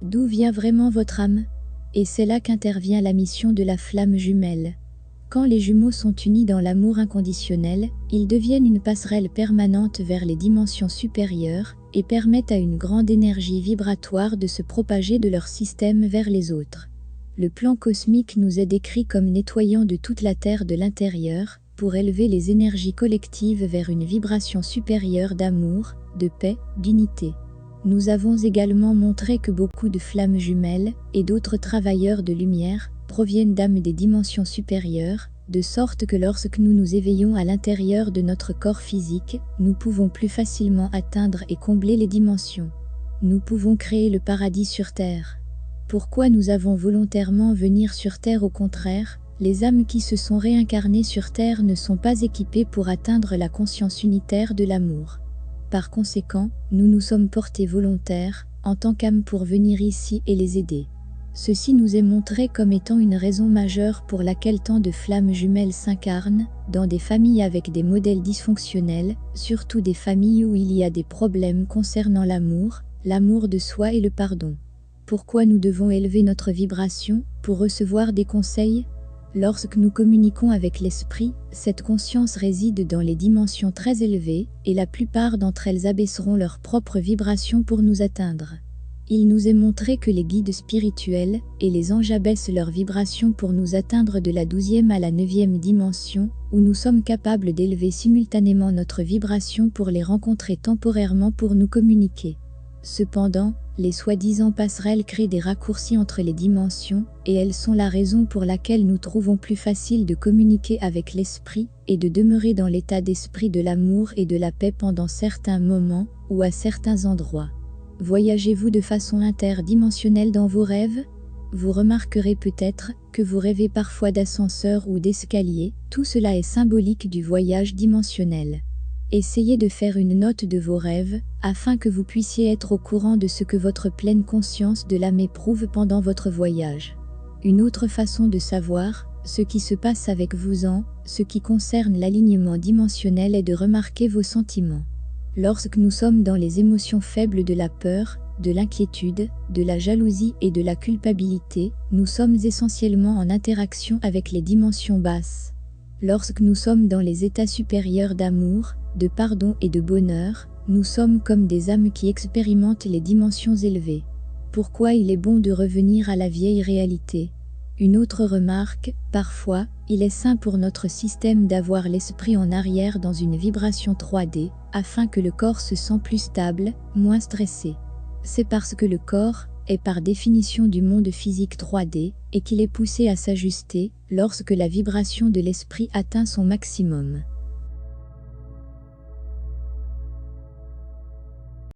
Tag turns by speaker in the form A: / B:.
A: D'où vient vraiment votre âme? Et c'est là qu'intervient la mission de la flamme jumelle. Quand les jumeaux sont unis dans l'amour inconditionnel, ils deviennent une passerelle permanente vers les dimensions supérieures et permettent à une grande énergie vibratoire de se propager de leur système vers les autres. Le plan cosmique nous est décrit comme nettoyant de toute la Terre de l'intérieur pour élever les énergies collectives vers une vibration supérieure d'amour, de paix, d'unité. Nous avons également montré que beaucoup de flammes jumelles et d'autres travailleurs de lumière proviennent d'âmes des dimensions supérieures, de sorte que lorsque nous nous éveillons à l'intérieur de notre corps physique, nous pouvons plus facilement atteindre et combler les dimensions. Nous pouvons créer le paradis sur Terre. Pourquoi nous avons volontairement venir sur Terre? Au contraire, les âmes qui se sont réincarnées sur Terre ne sont pas équipées pour atteindre la conscience unitaire de l'amour. Par conséquent, nous nous sommes portés volontaires, en tant qu'âmes, pour venir ici et les aider. Ceci nous est montré comme étant une raison majeure pour laquelle tant de flammes jumelles s'incarnent, dans des familles avec des modèles dysfonctionnels, surtout des familles où il y a des problèmes concernant l'amour de soi et le pardon. Pourquoi nous devons élever notre vibration pour recevoir des conseils? Lorsque nous communiquons avec l'esprit, cette conscience réside dans les dimensions très élevées, et la plupart d'entre elles abaisseront leur propre vibration pour nous atteindre. Il nous est montré que les guides spirituels et les anges abaissent leur vibration pour nous atteindre de la 12e à la 9e dimension, où nous sommes capables d'élever simultanément notre vibration pour les rencontrer temporairement pour nous communiquer. Cependant, les soi-disant passerelles créent des raccourcis entre les dimensions, et elles sont la raison pour laquelle nous trouvons plus facile de communiquer avec l'esprit et de demeurer dans l'état d'esprit de l'amour et de la paix pendant certains moments ou à certains endroits. Voyagez-vous de façon interdimensionnelle dans vos rêves? Vous remarquerez peut-être que vous rêvez parfois d'ascenseurs ou d'escaliers, tout cela est symbolique du voyage dimensionnel. Essayez de faire une note de vos rêves, afin que vous puissiez être au courant de ce que votre pleine conscience de l'âme éprouve pendant votre voyage. Une autre façon de savoir ce qui se passe avec vous en ce qui concerne l'alignement dimensionnel est de remarquer vos sentiments. Lorsque nous sommes dans les émotions faibles de la peur, de l'inquiétude, de la jalousie et de la culpabilité, nous sommes essentiellement en interaction avec les dimensions basses. Lorsque nous sommes dans les états supérieurs d'amour, de pardon et de bonheur, nous sommes comme des âmes qui expérimentent les dimensions élevées. Pourquoi il est bon de revenir à la vieille réalité? Une autre remarque, parfois, il est sain pour notre système d'avoir l'esprit en arrière dans une vibration 3D, afin que le corps se sente plus stable, moins stressé. C'est parce que le corps est par définition du monde physique 3D, et qu'il est poussé à s'ajuster lorsque la vibration de l'esprit atteint son maximum.